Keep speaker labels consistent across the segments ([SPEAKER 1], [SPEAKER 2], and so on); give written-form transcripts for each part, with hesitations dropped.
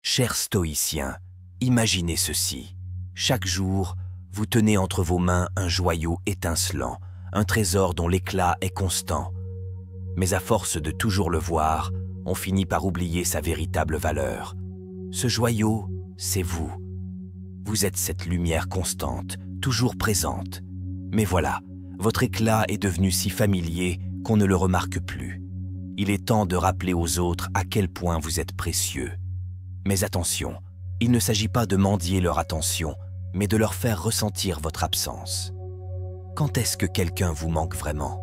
[SPEAKER 1] Chers stoïciens, imaginez ceci. Chaque jour, vous tenez entre vos mains un joyau étincelant, un trésor dont l'éclat est constant. Mais à force de toujours le voir, on finit par oublier sa véritable valeur. Ce joyau, c'est vous. Vous êtes cette lumière constante, toujours présente. Mais voilà, votre éclat est devenu si familier qu'on ne le remarque plus. Il est temps de rappeler aux autres à quel point vous êtes précieux. Mais attention, il ne s'agit pas de mendier leur attention, mais de leur faire ressentir votre absence. Quand est-ce que quelqu'un vous manque vraiment?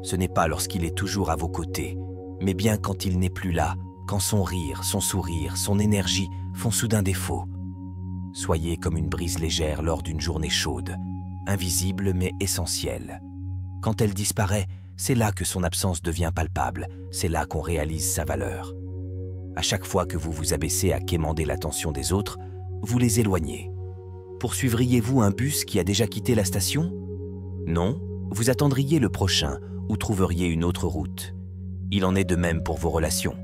[SPEAKER 1] Ce n'est pas lorsqu'il est toujours à vos côtés, mais bien quand il n'est plus là, quand son rire, son sourire, son énergie font soudain défaut. Soyez comme une brise légère lors d'une journée chaude, invisible mais essentielle. Quand elle disparaît, c'est là que son absence devient palpable, c'est là qu'on réalise sa valeur. À chaque fois que vous vous abaissez à quémander l'attention des autres, vous les éloignez. Poursuivriez-vous un bus qui a déjà quitté la station? Non, vous attendriez le prochain ou trouveriez une autre route. Il en est de même pour vos relations.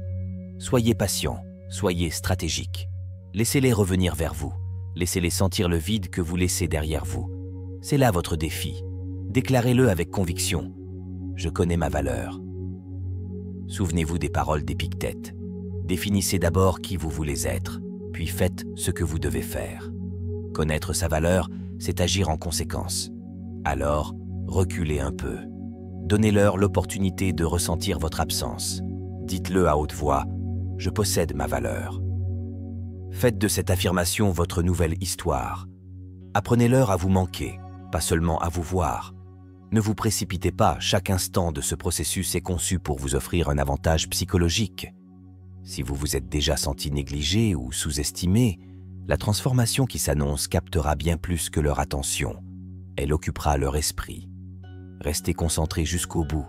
[SPEAKER 1] Soyez patient, soyez stratégique. Laissez-les revenir vers vous. Laissez-les sentir le vide que vous laissez derrière vous. C'est là votre défi. Déclarez-le avec conviction. Je connais ma valeur. Souvenez-vous des paroles d'Épictète. Définissez d'abord qui vous voulez être, puis faites ce que vous devez faire. Connaître sa valeur, c'est agir en conséquence. Alors, reculez un peu. Donnez-leur l'opportunité de ressentir votre absence. Dites-le à haute voix, « Je possède ma valeur ». Faites de cette affirmation votre nouvelle histoire. Apprenez-leur à vous manquer, pas seulement à vous voir. Ne vous précipitez pas, chaque instant de ce processus est conçu pour vous offrir un avantage psychologique. Si vous vous êtes déjà senti négligé ou sous-estimé, la transformation qui s'annonce captera bien plus que leur attention. Elle occupera leur esprit. Restez concentrés jusqu'au bout,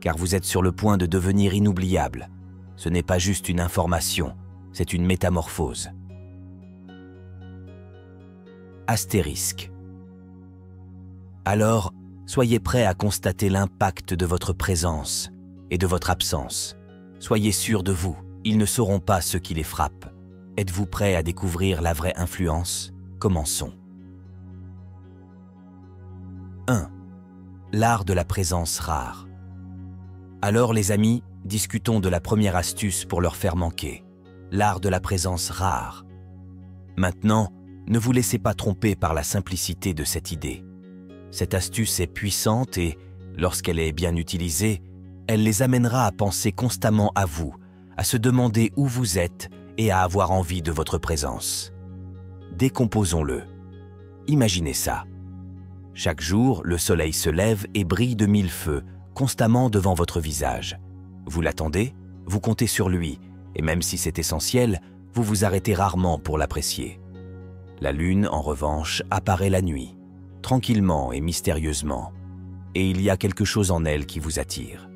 [SPEAKER 1] car vous êtes sur le point de devenir inoubliable. Ce n'est pas juste une information, c'est une métamorphose. Astérisque. Alors, soyez prêts à constater l'impact de votre présence et de votre absence. Soyez sûrs de vous. Ils ne sauront pas ce qui les frappe. Êtes-vous prêt à découvrir la vraie influence? Commençons. 1. L'art de la présence rare. Alors les amis, discutons de la première astuce pour leur faire manquer. L'art de la présence rare. Maintenant, ne vous laissez pas tromper par la simplicité de cette idée. Cette astuce est puissante et, lorsqu'elle est bien utilisée, elle les amènera à penser constamment à vous, à se demander où vous êtes et à avoir envie de votre présence. Décomposons-le. Imaginez ça. Chaque jour, le soleil se lève et brille de mille feux, constamment devant votre visage. Vous l'attendez, vous comptez sur lui, et même si c'est essentiel, vous vous arrêtez rarement pour l'apprécier. La lune, en revanche, apparaît la nuit, tranquillement et mystérieusement, et il y a quelque chose en elle qui vous attire.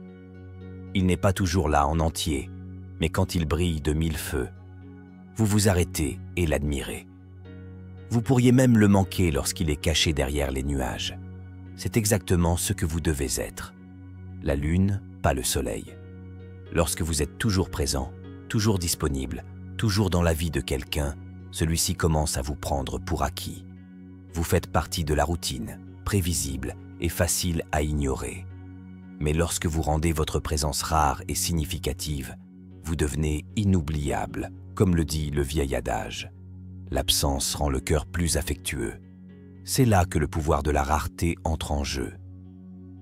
[SPEAKER 1] Il n'est pas toujours là en entier, mais quand il brille de mille feux, vous vous arrêtez et l'admirez. Vous pourriez même le manquer lorsqu'il est caché derrière les nuages. C'est exactement ce que vous devez être. La lune, pas le soleil. Lorsque vous êtes toujours présent, toujours disponible, toujours dans la vie de quelqu'un, celui-ci commence à vous prendre pour acquis. Vous faites partie de la routine, prévisible et facile à ignorer. Mais lorsque vous rendez votre présence rare et significative, vous devenez inoubliable, comme le dit le vieil adage. L'absence rend le cœur plus affectueux. C'est là que le pouvoir de la rareté entre en jeu.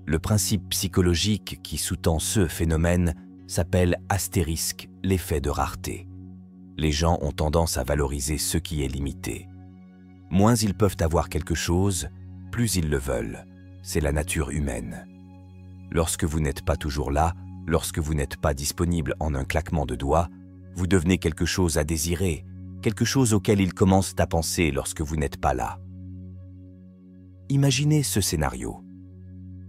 [SPEAKER 1] Le principe psychologique qui sous-tend ce phénomène s'appelle astérisque, l'effet de rareté. Les gens ont tendance à valoriser ce qui est limité. Moins ils peuvent avoir quelque chose, plus ils le veulent. C'est la nature humaine. Lorsque vous n'êtes pas toujours là, lorsque vous n'êtes pas disponible en un claquement de doigts, vous devenez quelque chose à désirer, quelque chose auquel ils commencent à penser lorsque vous n'êtes pas là. Imaginez ce scénario.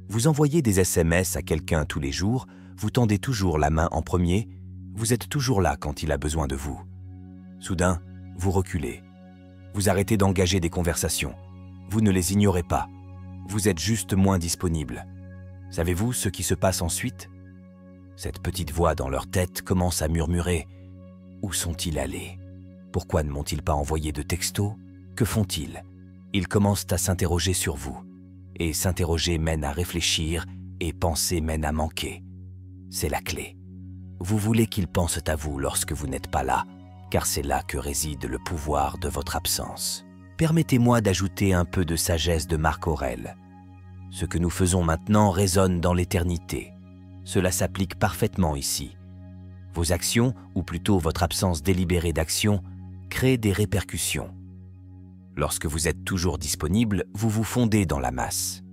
[SPEAKER 1] Vous envoyez des SMS à quelqu'un tous les jours, vous tendez toujours la main en premier, vous êtes toujours là quand il a besoin de vous. Soudain, vous reculez. Vous arrêtez d'engager des conversations. Vous ne les ignorez pas. Vous êtes juste moins disponible. Savez-vous ce qui se passe ensuite? Cette petite voix dans leur tête commence à murmurer « Où sont-ils allés ?» Pourquoi ne m'ont-ils pas envoyé de texto? Que font-ils? Ils commencent à s'interroger sur vous. Et s'interroger mène à réfléchir et penser mène à manquer. C'est la clé. Vous voulez qu'ils pensent à vous lorsque vous n'êtes pas là, car c'est là que réside le pouvoir de votre absence. Permettez-moi d'ajouter un peu de sagesse de Marc Aurèle. Ce que nous faisons maintenant résonne dans l'éternité. Cela s'applique parfaitement ici. Vos actions, ou plutôt votre absence délibérée d'action, créent des répercussions. Lorsque vous êtes toujours disponible, vous vous fondez dans la masse.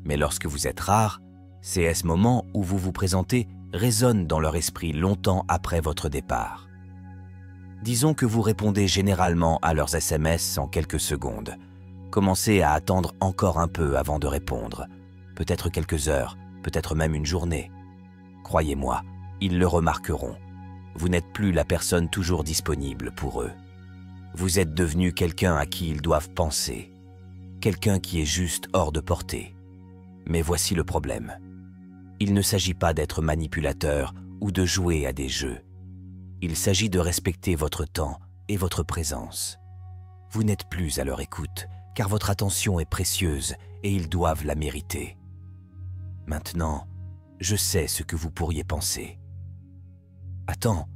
[SPEAKER 1] Mais lorsque vous êtes rare, ces moments où vous vous présentez résonnent dans leur esprit longtemps après votre départ. Disons que vous répondez généralement à leurs SMS en quelques secondes. Commencez à attendre encore un peu avant de répondre. Peut-être quelques heures, peut-être même une journée. Croyez-moi, ils le remarqueront. Vous n'êtes plus la personne toujours disponible pour eux. Vous êtes devenu quelqu'un à qui ils doivent penser. Quelqu'un qui est juste hors de portée. Mais voici le problème. Il ne s'agit pas d'être manipulateur ou de jouer à des jeux. Il s'agit de respecter votre temps et votre présence. Vous n'êtes plus à leur écoute, car votre attention est précieuse et ils doivent la mériter. Maintenant, je sais ce que vous pourriez penser. Attends,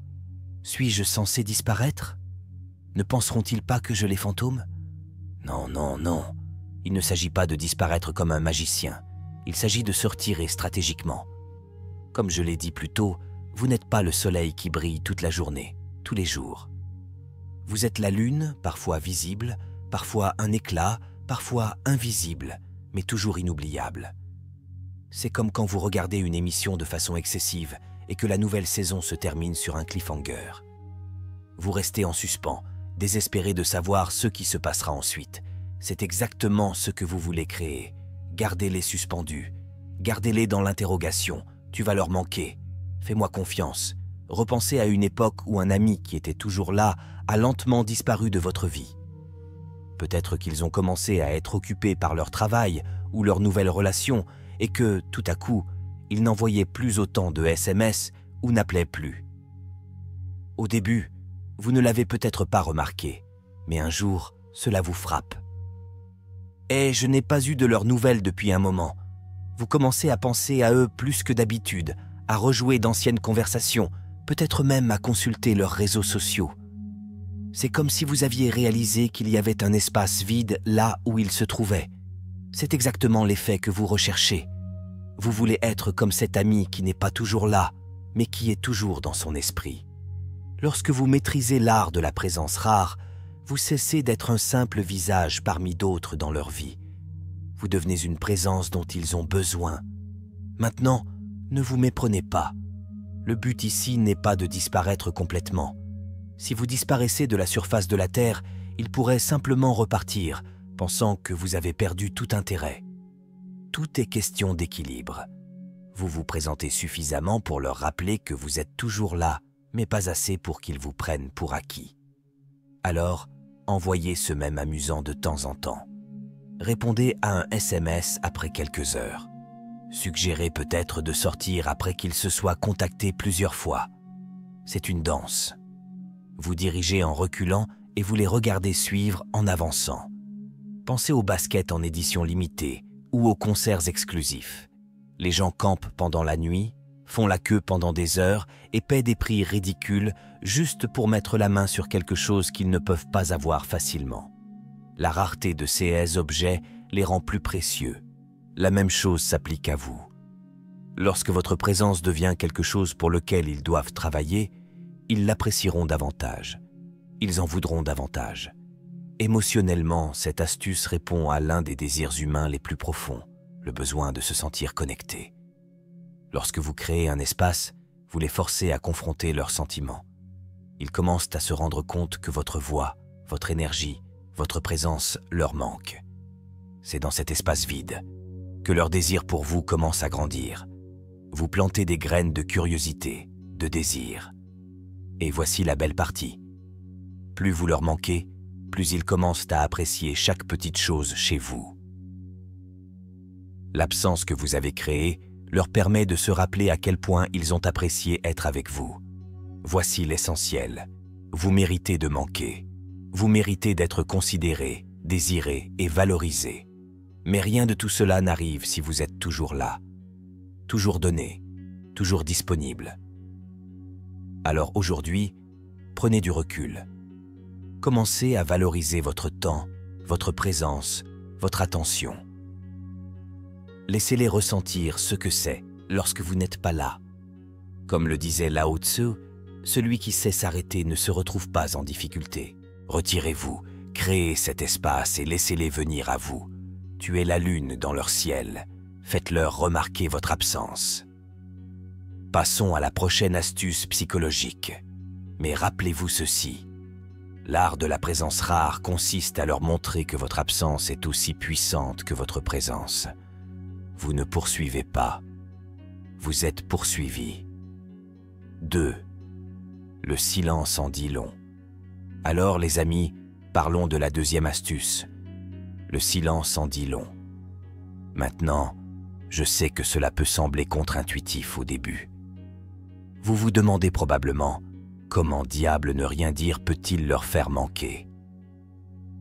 [SPEAKER 1] suis-je censé disparaître? Ne penseront-ils pas que je les fantôme? Non, non, non. Il ne s'agit pas de disparaître comme un magicien. Il s'agit de se retirer stratégiquement. Comme je l'ai dit plus tôt, vous n'êtes pas le soleil qui brille toute la journée, tous les jours. Vous êtes la lune, parfois visible, parfois un éclat, parfois invisible, mais toujours inoubliable. C'est comme quand vous regardez une émission de façon excessive et que la nouvelle saison se termine sur un cliffhanger. Vous restez en suspens, désespéré de savoir ce qui se passera ensuite. C'est exactement ce que vous voulez créer. Gardez-les suspendus. Gardez-les dans l'interrogation. Tu vas leur manquer. Fais-moi confiance. Repensez à une époque où un ami qui était toujours là a lentement disparu de votre vie. Peut-être qu'ils ont commencé à être occupés par leur travail ou leur nouvelle relation et que, tout à coup, ils n'envoyaient plus autant de SMS ou n'appelaient plus. Au début, vous ne l'avez peut-être pas remarqué, mais un jour, cela vous frappe. Et je n'ai pas eu de leurs nouvelles depuis un moment. Vous commencez à penser à eux plus que d'habitude, à rejouer d'anciennes conversations, peut-être même à consulter leurs réseaux sociaux. C'est comme si vous aviez réalisé qu'il y avait un espace vide là où ils se trouvaient. C'est exactement l'effet que vous recherchez. Vous voulez être comme cet ami qui n'est pas toujours là, mais qui est toujours dans son esprit. Lorsque vous maîtrisez l'art de la présence rare, vous cessez d'être un simple visage parmi d'autres dans leur vie. Vous devenez une présence dont ils ont besoin. Maintenant, ne vous méprenez pas. Le but ici n'est pas de disparaître complètement. Si vous disparaissez de la surface de la Terre, ils pourraient simplement repartir, pensant que vous avez perdu tout intérêt. Tout est question d'équilibre. Vous vous présentez suffisamment pour leur rappeler que vous êtes toujours là, mais pas assez pour qu'ils vous prennent pour acquis. Alors, envoyez ce même amusant de temps en temps. Répondez à un SMS après quelques heures. Suggérez peut-être de sortir après qu'ils se soient contactés plusieurs fois. C'est une danse. Vous dirigez en reculant et vous les regardez suivre en avançant. Pensez aux baskets en édition limitée ou aux concerts exclusifs. Les gens campent pendant la nuit, font la queue pendant des heures et paient des prix ridicules juste pour mettre la main sur quelque chose qu'ils ne peuvent pas avoir facilement. La rareté de ces objets les rend plus précieux. La même chose s'applique à vous. Lorsque votre présence devient quelque chose pour lequel ils doivent travailler, ils l'apprécieront davantage. Ils en voudront davantage. Émotionnellement, cette astuce répond à l'un des désirs humains les plus profonds, le besoin de se sentir connecté. Lorsque vous créez un espace, vous les forcez à confronter leurs sentiments. Ils commencent à se rendre compte que votre voix, votre énergie, votre présence leur manquent. C'est dans cet espace vide que leur désir pour vous commence à grandir. Vous plantez des graines de curiosité, de désir. Et voici la belle partie. Plus vous leur manquez, plus ils commencent à apprécier chaque petite chose chez vous. L'absence que vous avez créée leur permet de se rappeler à quel point ils ont apprécié être avec vous. Voici l'essentiel. Vous méritez de manquer. Vous méritez d'être considéré, désiré et valorisé. Mais rien de tout cela n'arrive si vous êtes toujours là, toujours donné, toujours disponible. Alors aujourd'hui, prenez du recul. Commencez à valoriser votre temps, votre présence, votre attention. Laissez-les ressentir ce que c'est lorsque vous n'êtes pas là. Comme le disait Lao Tzu, celui qui sait s'arrêter ne se retrouve pas en difficulté. Retirez-vous, créez cet espace et laissez-les venir à vous. Tuez la lune dans leur ciel. Faites-leur remarquer votre absence. Passons à la prochaine astuce psychologique. Mais rappelez-vous ceci. L'art de la présence rare consiste à leur montrer que votre absence est aussi puissante que votre présence. Vous ne poursuivez pas. Vous êtes poursuivi. 2. Le silence en dit long. Alors, les amis, parlons de la deuxième astuce. Le silence en dit long. Maintenant, je sais que cela peut sembler contre-intuitif au début. Vous vous demandez probablement comment diable ne rien dire peut-il leur faire manquer.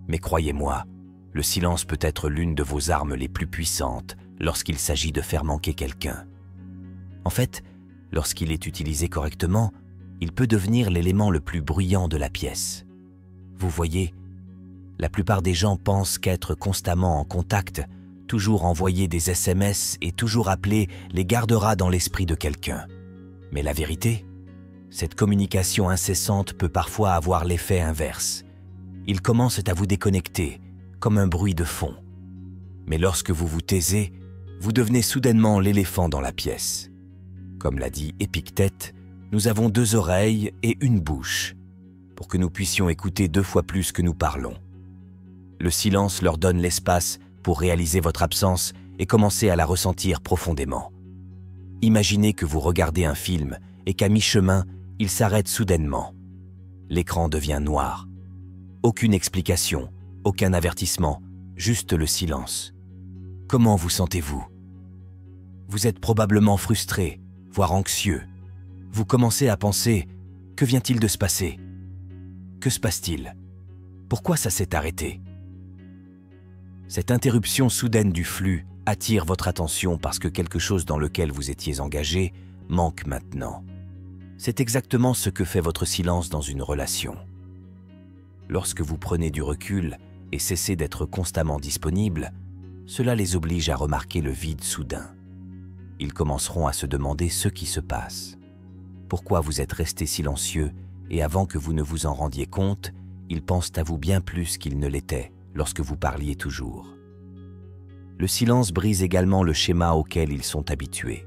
[SPEAKER 1] Mais croyez-moi, le silence peut être l'une de vos armes les plus puissantes lorsqu'il s'agit de faire manquer quelqu'un. En fait, lorsqu'il est utilisé correctement, il peut devenir l'élément le plus bruyant de la pièce. Vous voyez, la plupart des gens pensent qu'être constamment en contact, toujours envoyer des SMS et toujours appeler les gardera dans l'esprit de quelqu'un. Mais la vérité, cette communication incessante peut parfois avoir l'effet inverse. Ils commencent à vous déconnecter, comme un bruit de fond. Mais lorsque vous vous taisez, vous devenez soudainement l'éléphant dans la pièce. Comme l'a dit Épictète, nous avons 2 oreilles et une bouche, pour que nous puissions écouter 2 fois plus que nous parlons. Le silence leur donne l'espace pour réaliser votre absence et commencer à la ressentir profondément. Imaginez que vous regardez un film et qu'à mi-chemin, il s'arrête soudainement. L'écran devient noir. Aucune explication, aucun avertissement, juste le silence. Comment vous sentez-vous? Vous êtes probablement frustré, voire anxieux. Vous commencez à penser « Que vient-il de se passer? Que se passe-t-il? Pourquoi ça s'est arrêté ?» Cette interruption soudaine du flux attire votre attention parce que quelque chose dans lequel vous étiez engagé manque maintenant. C'est exactement ce que fait votre silence dans une relation. Lorsque vous prenez du recul et cessez d'être constamment disponible, cela les oblige à remarquer le vide soudain. Ils commenceront à se demander ce qui se passe. Pourquoi vous êtes resté silencieux et avant que vous ne vous en rendiez compte, ils pensent à vous bien plus qu'ils ne l'étaient lorsque vous parliez toujours. Le silence brise également le schéma auquel ils sont habitués.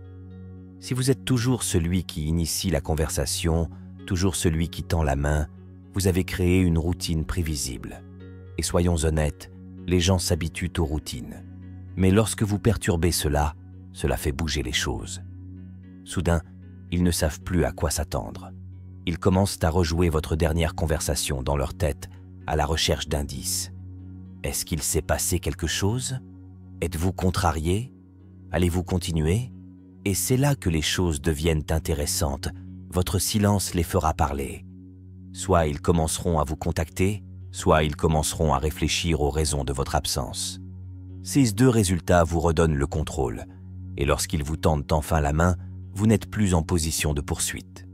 [SPEAKER 1] Si vous êtes toujours celui qui initie la conversation, toujours celui qui tend la main, vous avez créé une routine prévisible. Et soyons honnêtes, les gens s'habituent aux routines. Mais lorsque vous perturbez cela, cela fait bouger les choses. Soudain, ils ne savent plus à quoi s'attendre. Ils commencent à rejouer votre dernière conversation dans leur tête, à la recherche d'indices. Est-ce qu'il s'est passé quelque chose? Êtes-vous contrarié? Allez-vous continuer? Et c'est là que les choses deviennent intéressantes. Votre silence les fera parler. Soit ils commenceront à vous contacter, soit ils commenceront à réfléchir aux raisons de votre absence. Ces 2 résultats vous redonnent le contrôle, et lorsqu'ils vous tendent enfin la main, vous n'êtes plus en position de poursuite.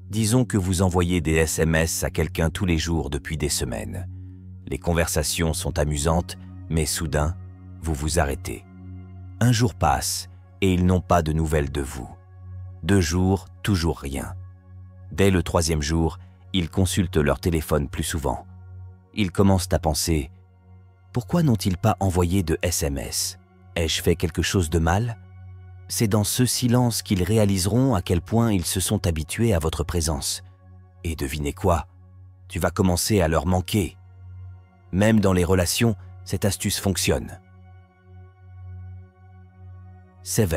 [SPEAKER 1] Disons que vous envoyez des SMS à quelqu'un tous les jours depuis des semaines. Les conversations sont amusantes, mais soudain, vous vous arrêtez. Un jour passe, et ils n'ont pas de nouvelles de vous. 2 jours, toujours rien. Dès le 3e jour, ils consultent leur téléphone plus souvent. Ils commencent à penser « Pourquoi n'ont-ils pas envoyé de SMS? Ai-je fait quelque chose de mal ?» C'est dans ce silence qu'ils réaliseront à quel point ils se sont habitués à votre présence. Et devinez quoi? Tu vas commencer à leur manquer. Même dans les relations, cette astuce fonctionne. 7.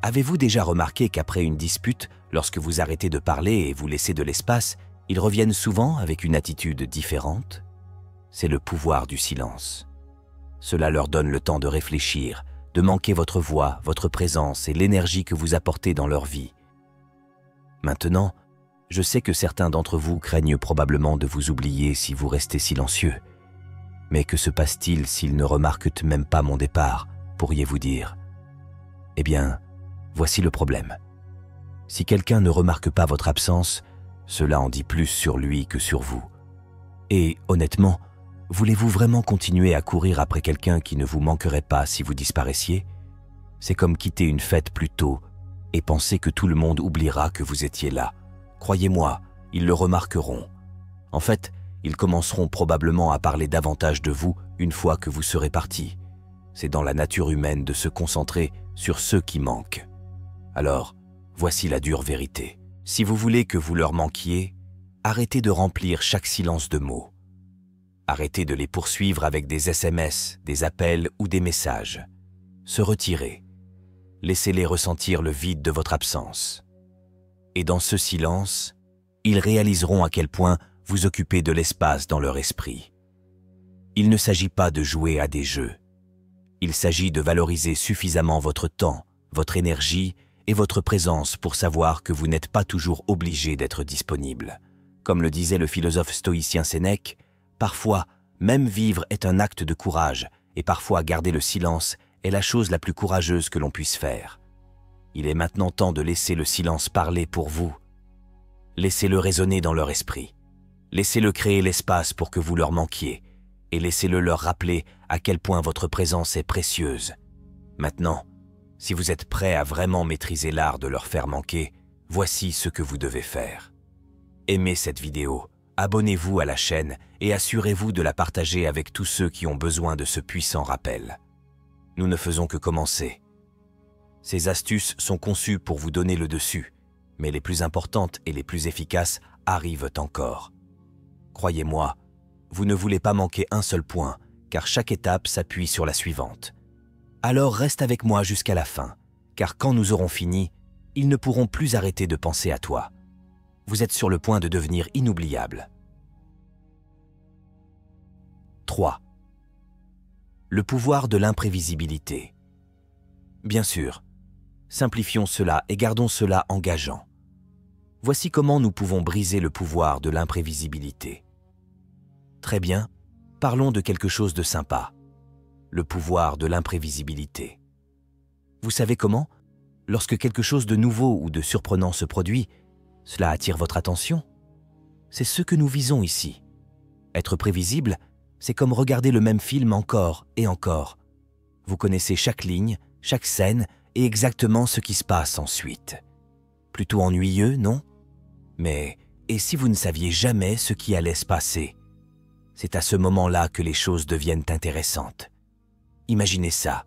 [SPEAKER 1] Avez-vous déjà remarqué qu'après une dispute, lorsque vous arrêtez de parler et vous laissez de l'espace, ils reviennent souvent avec une attitude différente? C'est le pouvoir du silence. Cela leur donne le temps de réfléchir, de manquer votre voix, votre présence et l'énergie que vous apportez dans leur vie. Maintenant, Je sais que certains d'entre vous craignent probablement de vous oublier si vous restez silencieux. Mais que se passe-t-il s'ils ne remarquent même pas mon départ, pourriez-vous dire? Eh bien, voici le problème. Si quelqu'un ne remarque pas votre absence, cela en dit plus sur lui que sur vous. Et honnêtement, voulez-vous vraiment continuer à courir après quelqu'un qui ne vous manquerait pas si vous disparaissiez? C'est comme quitter une fête plus tôt et penser que tout le monde oubliera que vous étiez là. Croyez-moi, ils le remarqueront. En fait, ils commenceront probablement à parler davantage de vous une fois que vous serez parti. C'est dans la nature humaine de se concentrer sur ceux qui manquent. Alors, voici la dure vérité. Si vous voulez que vous leur manquiez, arrêtez de remplir chaque silence de mots. Arrêtez de les poursuivre avec des SMS, des appels ou des messages. Se retirer. Laissez-les ressentir le vide de votre absence. Et dans ce silence, ils réaliseront à quel point vous occupez de l'espace dans leur esprit. Il ne s'agit pas de jouer à des jeux. Il s'agit de valoriser suffisamment votre temps, votre énergie et votre présence pour savoir que vous n'êtes pas toujours obligé d'être disponible. Comme le disait le philosophe stoïcien Sénèque, parfois, même vivre est un acte de courage et parfois garder le silence est la chose la plus courageuse que l'on puisse faire. Il est maintenant temps de laisser le silence parler pour vous. Laissez-le résonner dans leur esprit. Laissez-le créer l'espace pour que vous leur manquiez et laissez-le leur rappeler à quel point votre présence est précieuse. Maintenant, si vous êtes prêt à vraiment maîtriser l'art de leur faire manquer, voici ce que vous devez faire. Aimez cette vidéo, abonnez-vous à la chaîne et assurez-vous de la partager avec tous ceux qui ont besoin de ce puissant rappel. Nous ne faisons que commencer. Ces astuces sont conçues pour vous donner le dessus, mais les plus importantes et les plus efficaces arrivent encore. Croyez-moi, vous ne voulez pas manquer un seul point, car chaque étape s'appuie sur la suivante. Alors reste avec moi jusqu'à la fin, car quand nous aurons fini, ils ne pourront plus arrêter de penser à toi. Vous êtes sur le point de devenir inoubliable. 3. Le pouvoir de l'imprévisibilité. Bien sûr, simplifions cela et gardons cela engageant. Voici comment nous pouvons briser le pouvoir de l'imprévisibilité. Très bien, parlons de quelque chose de sympa. Le pouvoir de l'imprévisibilité. Vous savez comment? Lorsque quelque chose de nouveau ou de surprenant se produit, cela attire votre attention. C'est ce que nous visons ici. Être prévisible, c'est comme regarder le même film encore et encore. Vous connaissez chaque ligne, chaque scène et exactement ce qui se passe ensuite. Plutôt ennuyeux, non? Mais, et si vous ne saviez jamais ce qui allait se passer? C'est à ce moment-là que les choses deviennent intéressantes. Imaginez ça.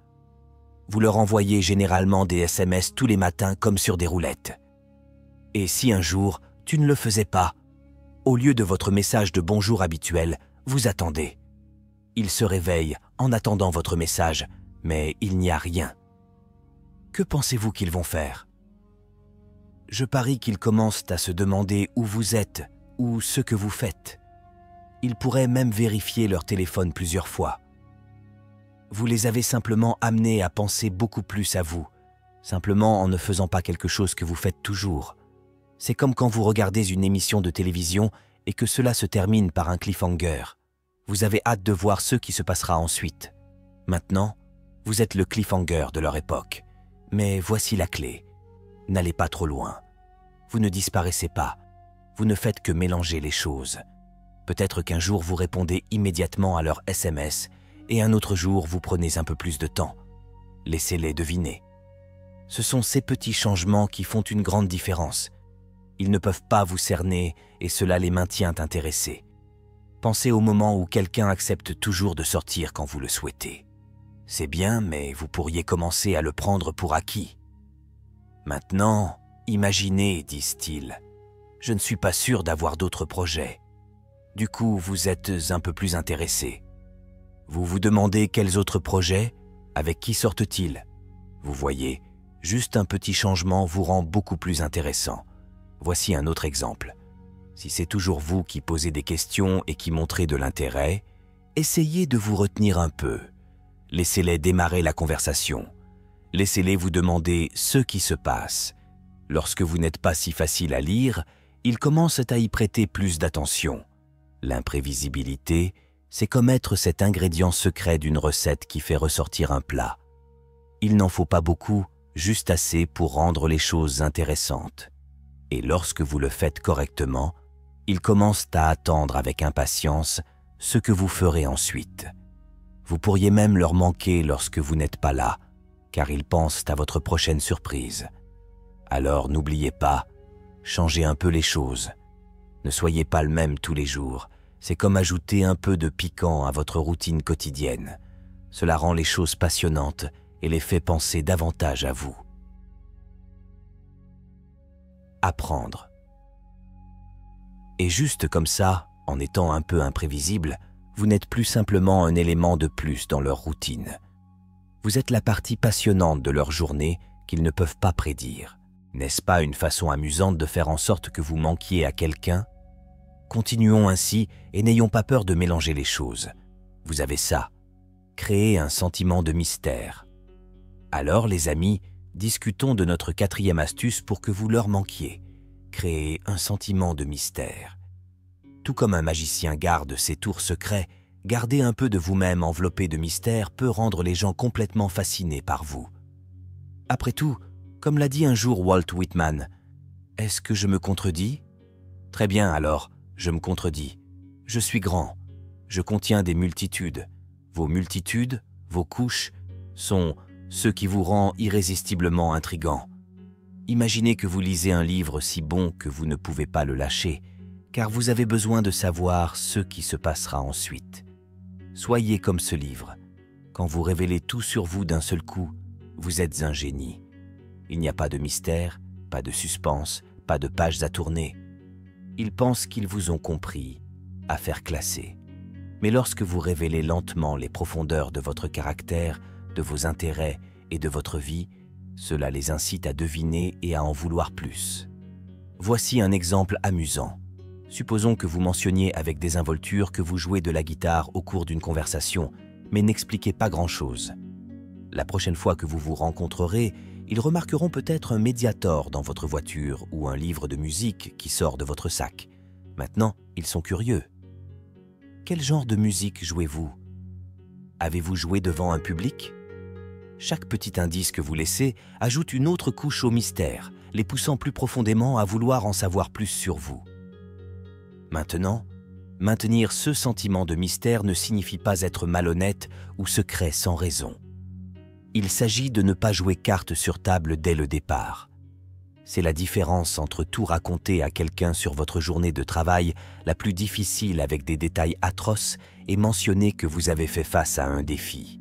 [SPEAKER 1] Vous leur envoyez généralement des SMS tous les matins comme sur des roulettes. Et si un jour, tu ne le faisais pas, au lieu de votre message de bonjour habituel, vous attendez. Ils se réveillent en attendant votre message, mais il n'y a rien. Que pensez-vous qu'ils vont faire? Je parie qu'ils commencent à se demander où vous êtes ou ce que vous faites. Ils pourraient même vérifier leur téléphone plusieurs fois. Vous les avez simplement amenés à penser beaucoup plus à vous, simplement en ne faisant pas quelque chose que vous faites toujours. C'est comme quand vous regardez une émission de télévision et que cela se termine par un cliffhanger. Vous avez hâte de voir ce qui se passera ensuite. Maintenant, vous êtes le cliffhanger de leur époque. Mais voici la clé. N'allez pas trop loin. Vous ne disparaissez pas. Vous ne faites que mélanger les choses. Peut-être qu'un jour vous répondez immédiatement à leur SMS et un autre jour vous prenez un peu plus de temps. Laissez-les deviner. Ce sont ces petits changements qui font une grande différence. Ils ne peuvent pas vous cerner et cela les maintient intéressés. Pensez au moment où quelqu'un accepte toujours de sortir quand vous le souhaitez. C'est bien, mais vous pourriez commencer à le prendre pour acquis. Maintenant, imaginez, disent-ils. Je ne suis pas sûr d'avoir d'autres projets. Du coup, vous êtes un peu plus intéressé. Vous vous demandez quels autres projets, avec qui sortent-ils? Vous voyez, juste un petit changement vous rend beaucoup plus intéressant. Voici un autre exemple. Si c'est toujours vous qui posez des questions et qui montrez de l'intérêt, essayez de vous retenir un peu. Laissez-les démarrer la conversation. Laissez-les vous demander ce qui se passe. Lorsque vous n'êtes pas si facile à lire, ils commencent à y prêter plus d'attention. L'imprévisibilité, c'est comme être cet ingrédient secret d'une recette qui fait ressortir un plat. Il n'en faut pas beaucoup, juste assez pour rendre les choses intéressantes. Et lorsque vous le faites correctement, ils commencent à attendre avec impatience ce que vous ferez ensuite. Vous pourriez même leur manquer lorsque vous n'êtes pas là, car ils pensent à votre prochaine surprise. Alors n'oubliez pas, changez un peu les choses. Ne soyez pas le même tous les jours. C'est comme ajouter un peu de piquant à votre routine quotidienne. Cela rend les choses passionnantes et les fait penser davantage à vous. Apprendre. Et juste comme ça, en étant un peu imprévisible, vous n'êtes plus simplement un élément de plus dans leur routine. Vous êtes la partie passionnante de leur journée qu'ils ne peuvent pas prédire. N'est-ce pas une façon amusante de faire en sorte que vous manquiez à quelqu'un ? Continuons ainsi et n'ayons pas peur de mélanger les choses. Vous avez ça. Créez un sentiment de mystère. Alors, les amis, discutons de notre 4e astuce pour que vous leur manquiez. Créez un sentiment de mystère. Tout comme un magicien garde ses tours secrets, garder un peu de vous-même enveloppé de mystère peut rendre les gens complètement fascinés par vous. Après tout, comme l'a dit un jour Walt Whitman, « Est-ce que je me contredis ? Très bien alors, je me contredis. Je suis grand. Je contiens des multitudes. Vos multitudes, vos couches, sont ce qui vous rend irrésistiblement intrigant. Imaginez que vous lisez un livre si bon que vous ne pouvez pas le lâcher, car vous avez besoin de savoir ce qui se passera ensuite. Soyez comme ce livre. Quand vous révélez tout sur vous d'un seul coup, vous êtes un génie. Il n'y a pas de mystère, pas de suspense, pas de pages à tourner. Ils pensent qu'ils vous ont compris, affaire classée. Mais lorsque vous révélez lentement les profondeurs de votre caractère, de vos intérêts et de votre vie, cela les incite à deviner et à en vouloir plus. Voici un exemple amusant. Supposons que vous mentionniez avec désinvolture que vous jouez de la guitare au cours d'une conversation, mais n'expliquez pas grand-chose. La prochaine fois que vous vous rencontrerez, ils remarqueront peut-être un Mediator dans votre voiture ou un livre de musique qui sort de votre sac. Maintenant, ils sont curieux. Quel genre de musique jouez-vous ? Avez-vous joué devant un public ? Chaque petit indice que vous laissez ajoute une autre couche au mystère, les poussant plus profondément à vouloir en savoir plus sur vous. Maintenant, maintenir ce sentiment de mystère ne signifie pas être malhonnête ou secret sans raison. Il s'agit de ne pas jouer carte sur table dès le départ. C'est la différence entre tout raconter à quelqu'un sur votre journée de travail la plus difficile avec des détails atroces et mentionner que vous avez fait face à un défi.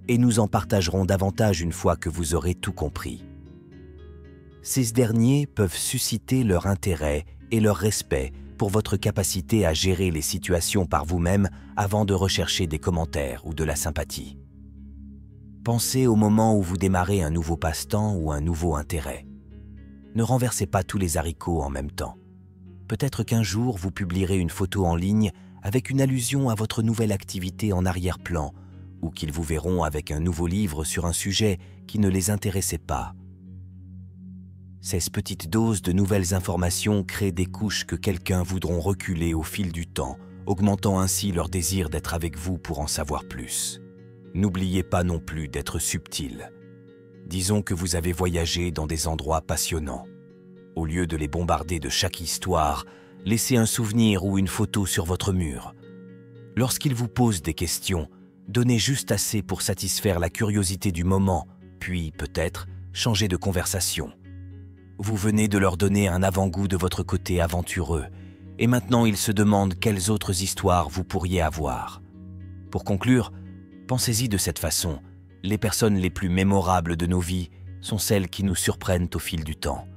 [SPEAKER 1] Et nous en partagerons davantage une fois que vous aurez tout compris. Ces derniers peuvent susciter leur intérêt et leur respect pour votre capacité à gérer les situations par vous-même avant de rechercher des commentaires ou de la sympathie. Pensez au moment où vous démarrez un nouveau passe-temps ou un nouveau intérêt. Ne renversez pas tous les haricots en même temps. Peut-être qu'un jour, vous publierez une photo en ligne avec une allusion à votre nouvelle activité en arrière-plan, ou qu'ils vous verront avec un nouveau livre sur un sujet qui ne les intéressait pas. Ces petites doses de nouvelles informations créent des couches que quelqu'un voudront reculer au fil du temps, augmentant ainsi leur désir d'être avec vous pour en savoir plus. N'oubliez pas non plus d'être subtil. Disons que vous avez voyagé dans des endroits passionnants. Au lieu de les bombarder de chaque histoire, laissez un souvenir ou une photo sur votre mur. Lorsqu'ils vous posent des questions, donnez juste assez pour satisfaire la curiosité du moment, puis peut-être changer de conversation. Vous venez de leur donner un avant-goût de votre côté aventureux, et maintenant ils se demandent quelles autres histoires vous pourriez avoir. Pour conclure, pensez-y de cette façon. Les personnes les plus mémorables de nos vies sont celles qui nous surprennent au fil du temps.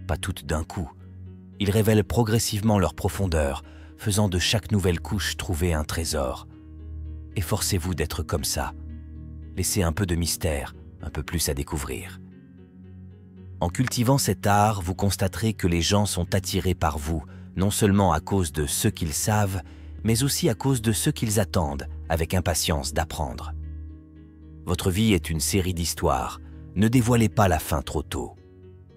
[SPEAKER 1] Pas toutes d'un coup. Ils révèlent progressivement leur profondeur, faisant de chaque nouvelle couche trouver un trésor. Efforcez-vous d'être comme ça. Laissez un peu de mystère, un peu plus à découvrir. En cultivant cet art, vous constaterez que les gens sont attirés par vous, non seulement à cause de ce qu'ils savent, mais aussi à cause de ce qu'ils attendent, avec impatience d'apprendre. Votre vie est une série d'histoires. Ne dévoilez pas la fin trop tôt.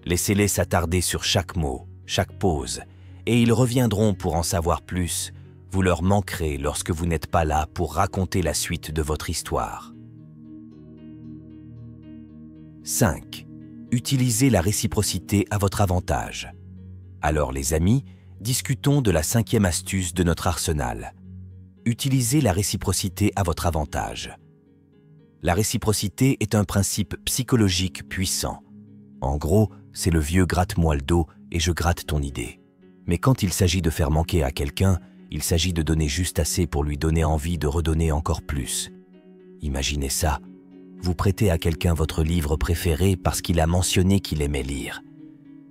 [SPEAKER 1] Laissez-les s'attarder sur chaque mot, chaque pause, et ils reviendront pour en savoir plus. Vous leur manquerez lorsque vous n'êtes pas là pour raconter la suite de votre histoire. 5. Utilisez la réciprocité à votre avantage. Alors les amis, discutons de la 5e astuce de notre arsenal. Utilisez la réciprocité à votre avantage. La réciprocité est un principe psychologique puissant. En gros, c'est le vieux « gratte-moi le dos et je gratte ton idée ». Mais quand il s'agit de faire manquer à quelqu'un, il s'agit de donner juste assez pour lui donner envie de redonner encore plus. Imaginez ça. Vous prêtez à quelqu'un votre livre préféré parce qu'il a mentionné qu'il aimait lire.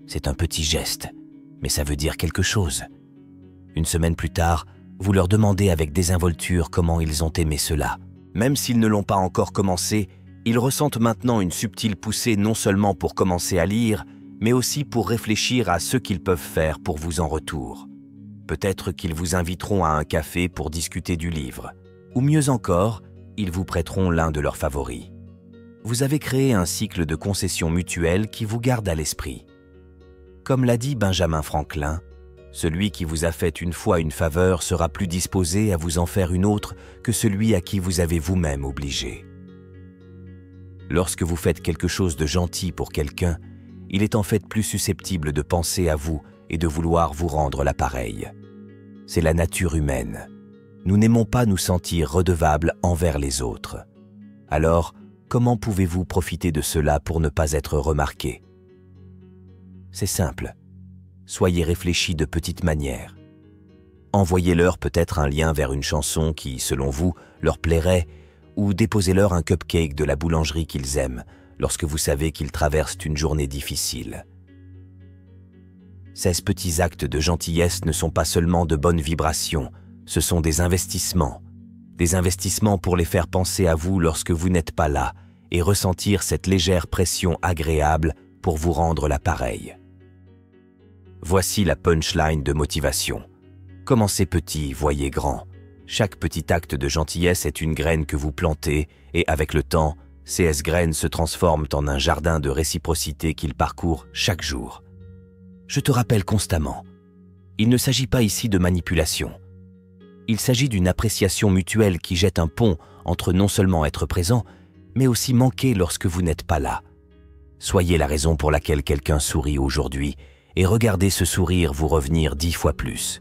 [SPEAKER 1] C'est un petit geste, mais ça veut dire quelque chose. Une semaine plus tard, vous leur demandez avec désinvolture comment ils ont aimé cela. Même s'ils ne l'ont pas encore commencé, ils ressentent maintenant une subtile poussée non seulement pour commencer à lire, mais aussi pour réfléchir à ce qu'ils peuvent faire pour vous en retour. Peut-être qu'ils vous inviteront à un café pour discuter du livre. Ou mieux encore, ils vous prêteront l'un de leurs favoris. Vous avez créé un cycle de concessions mutuelles qui vous garde à l'esprit. Comme l'a dit Benjamin Franklin, celui qui vous a fait une fois une faveur sera plus disposé à vous en faire une autre que celui à qui vous avez vous-même obligé. Lorsque vous faites quelque chose de gentil pour quelqu'un, il est en fait plus susceptible de penser à vous et de vouloir vous rendre l'appareil. C'est la nature humaine. Nous n'aimons pas nous sentir redevables envers les autres. Alors, comment pouvez-vous profiter de cela pour ne pas être remarqué? C'est simple. Soyez réfléchis de petites manières. Envoyez-leur peut-être un lien vers une chanson qui, selon vous, leur plairait, ou déposez-leur un cupcake de la boulangerie qu'ils aiment, lorsque vous savez qu'ils traversent une journée difficile. Ces petits actes de gentillesse ne sont pas seulement de bonnes vibrations, ce sont des investissements. Des investissements pour les faire penser à vous lorsque vous n'êtes pas là et ressentir cette légère pression agréable pour vous rendre l'appareil. Voici la punchline de motivation. Commencez petit, voyez grand. Chaque petit acte de gentillesse est une graine que vous plantez et avec le temps, ces graines se transforment en un jardin de réciprocité qu'ils parcourent chaque jour. Je te rappelle constamment, il ne s'agit pas ici de manipulation. Il s'agit d'une appréciation mutuelle qui jette un pont entre non seulement être présent, mais aussi manquer lorsque vous n'êtes pas là. Soyez la raison pour laquelle quelqu'un sourit aujourd'hui et regardez ce sourire vous revenir 10 fois plus,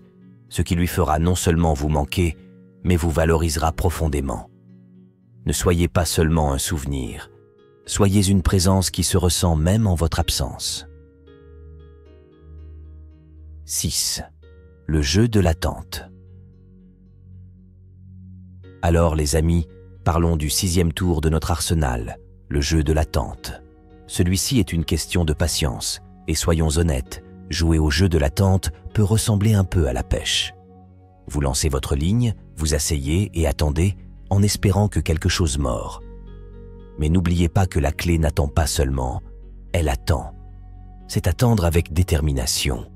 [SPEAKER 1] ce qui lui fera non seulement vous manquer, mais vous valorisera profondément. Ne soyez pas seulement un souvenir, soyez une présence qui se ressent même en votre absence. 6. Le jeu de l'attente. Alors les amis, parlons du 6e tour de notre arsenal, le jeu de l'attente. Celui-ci est une question de patience, et soyons honnêtes, jouer au jeu de l'attente peut ressembler un peu à la pêche. Vous lancez votre ligne, vous asseyez et attendez en espérant que quelque chose mord. Mais n'oubliez pas que la clé n'attend pas seulement, elle attend. C'est attendre avec détermination.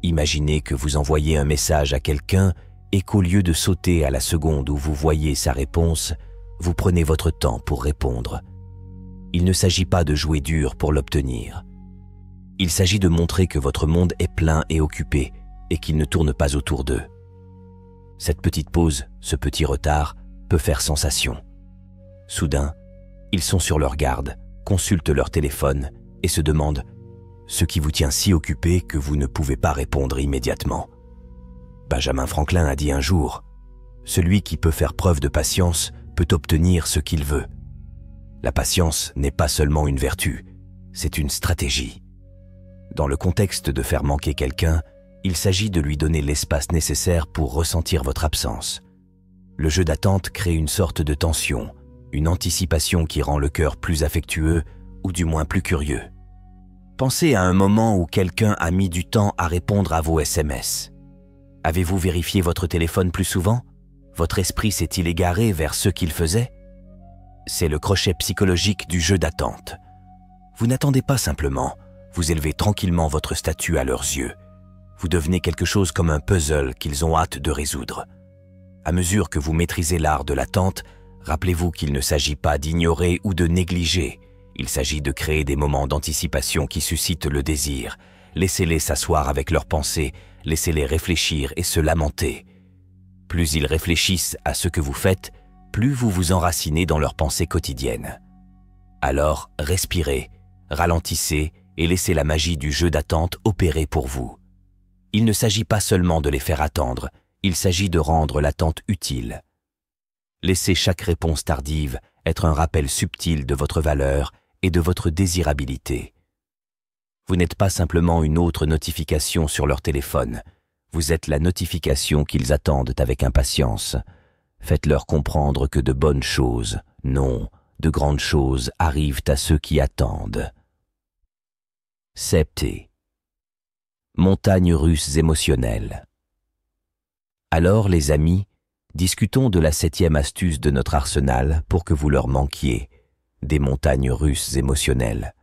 [SPEAKER 1] Imaginez que vous envoyez un message à quelqu'un et qu'au lieu de sauter à la seconde où vous voyez sa réponse, vous prenez votre temps pour répondre. Il ne s'agit pas de jouer dur pour l'obtenir. Il s'agit de montrer que votre monde est plein et occupé et qu'il ne tourne pas autour d'eux. Cette petite pause, ce petit retard, peut faire sensation. Soudain, ils sont sur leur garde, consultent leur téléphone et se demandent ce qui vous tient si occupé que vous ne pouvez pas répondre immédiatement. Benjamin Franklin a dit un jour, « Celui qui peut faire preuve de patience peut obtenir ce qu'il veut. » La patience n'est pas seulement une vertu, c'est une stratégie. Dans le contexte de faire manquer quelqu'un, il s'agit de lui donner l'espace nécessaire pour ressentir votre absence. Le jeu d'attente crée une sorte de tension, une anticipation qui rend le cœur plus affectueux ou du moins plus curieux. Pensez à un moment où quelqu'un a mis du temps à répondre à vos SMS. Avez-vous vérifié votre téléphone plus souvent? Votre esprit s'est-il égaré vers ce qu'il faisait? C'est le crochet psychologique du jeu d'attente. Vous n'attendez pas simplement, vous élevez tranquillement votre statut à leurs yeux. Vous devenez quelque chose comme un puzzle qu'ils ont hâte de résoudre. À mesure que vous maîtrisez l'art de l'attente, rappelez-vous qu'il ne s'agit pas d'ignorer ou de négliger. Il s'agit de créer des moments d'anticipation qui suscitent le désir. Laissez-les s'asseoir avec leurs pensées, laissez-les réfléchir et se lamenter. Plus ils réfléchissent à ce que vous faites, plus vous vous enracinez dans leurs pensées quotidiennes. Alors, respirez, ralentissez et laissez la magie du jeu d'attente opérer pour vous. Il ne s'agit pas seulement de les faire attendre, il s'agit de rendre l'attente utile. Laissez chaque réponse tardive être un rappel subtil de votre valeur et de votre désirabilité. Vous n'êtes pas simplement une autre notification sur leur téléphone, vous êtes la notification qu'ils attendent avec impatience. Faites-leur comprendre que de bonnes choses, non, de grandes choses arrivent à ceux qui attendent. 7. Montagnes russes émotionnelles. Alors, les amis, discutons de la 7e astuce de notre arsenal pour que vous leur manquiez, des montagnes russes émotionnelles.